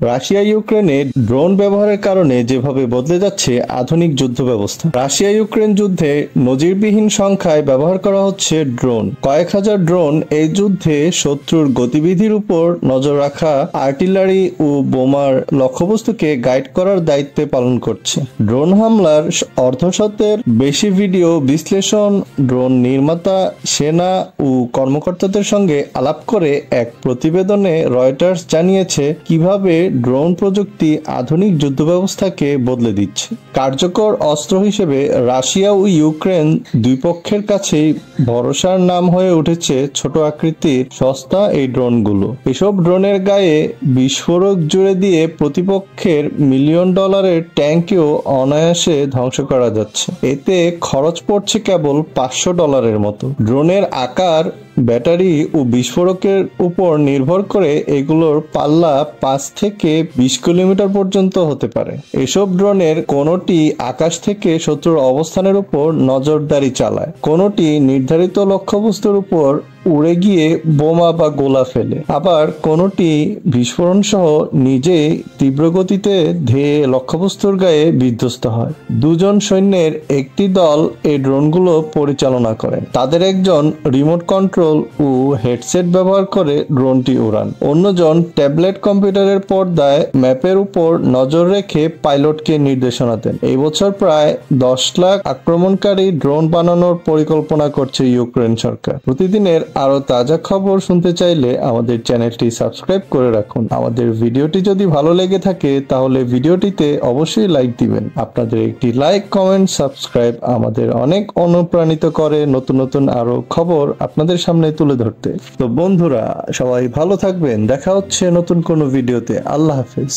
Russia ইউক্রেনে drone ব্যবহারের কারণে যেভাবে বদলে যাচ্ছে আধুনিক যুদ্ধ ব্যবস্থা। রাশিয়া ইউক্রেন যুদ্ধে নজিরবিহীন সংখ্যায় ব্যবহার করা হচ্ছে ড্রোন। কয়েক হাজার ড্রোন এই যুদ্ধে শত্রুর গতিবিধির উপর নজর রাখা, আর্টিলারি ও বোমার লক্ষ্যবস্তুকে গাইড করার দায়িত্বে পালন করছে। ড্রোন হামলার অর্ধশতের বেশি ভিডিও বিশ্লেষণ ড্রোন নির্মাতা, সেনা ও কর্মকর্তাদের সঙ্গে আলাপ করে এক প্রতিবেদনে রয়টার্স জানিয়েছে কিভাবে ড্রোন প্রযুক্তি আধুনিক যুদ্ধ ব্যবস্থাকে বদলে দিচ্ছে। কার্যকর অস্ত্র হিসেবে রাশিয়া ও ইউক্রেন দুই পক্ষের কাছেই ভরসার নাম হয়ে উঠেছে ছোট আকৃতির সস্তা এই ড্রোনগুলো। এসব ড্রোনের গায়ে বিস্ফোরক জুড়ে দিয়ে প্রতিপক্ষের মিলিয়ন ডলারের ট্যাঙ্কেও অনায়াসে ধ্বংস করা যাচ্ছে। এতে খরচ পড়ছে কেবল $500 মতো। ড্রোনের আকার, ব্যাটারি ও বিস্ফোরকের উপর নির্ভর করে এগুলোর পাল্লা 5 থেকে 20 কিলোমিটার পর্যন্ত হতে পারে। এসব ড্রোনের কোনোটি আকাশ থেকে শত্রুর অবস্থানের উপর নজরদারি চালায়, কোনোটি নির্ধারিত লক্ষ্যবস্তুর উপর উড়ে গিয়ে বোমা বা গোলা ফেলে, আবার কোনোটি বিস্ফোরণ সহ নিজেই তীব্র গতিতে ধেয়ে লক্ষ্যবস্তুর গায়ে বিধ্বস্ত হয়। দুজন সৈন্যের একটি দল এই ড্রোনগুলো পরিচালনা করেন। তাদের একজন রিমোট কন্ট্রোল ও হেডসেট ব্যবহার করে ড্রোনটি উড়ান, অন্যজন ট্যাবলেট কম্পিউটারের পর্দায় ম্যাপের উপর নজর রেখে পাইলটকে নির্দেশনা দেন। এই বছর প্রায় 10 লাখ আক্রমণকারী ড্রোন বানানোর পরিকল্পনা করছে ইউক্রেন সরকার। প্রতিদিনের আরো তাজা খবর শুনতে চাইলে আমাদের চ্যানেলটি সাবস্ক্রাইব করে রাখুন। আমাদের ভিডিওটি যদি ভালো লেগে থাকে তাহলে ভিডিওটিতে অবশ্যই লাইক দিবেন। আপনাদের একটি লাইক, কমেন্ট, সাবস্ক্রাইব আমাদের অনেক অনুপ্রাণিত করে নতুন নতুন আরো খবর আপনাদের সামনে তুলে ধরতে। তো বন্ধুরা, সবাই ভালো থাকবেন। দেখা হচ্ছে নতুন কোনো ভিডিওতে। আল্লাহ হাফেজ।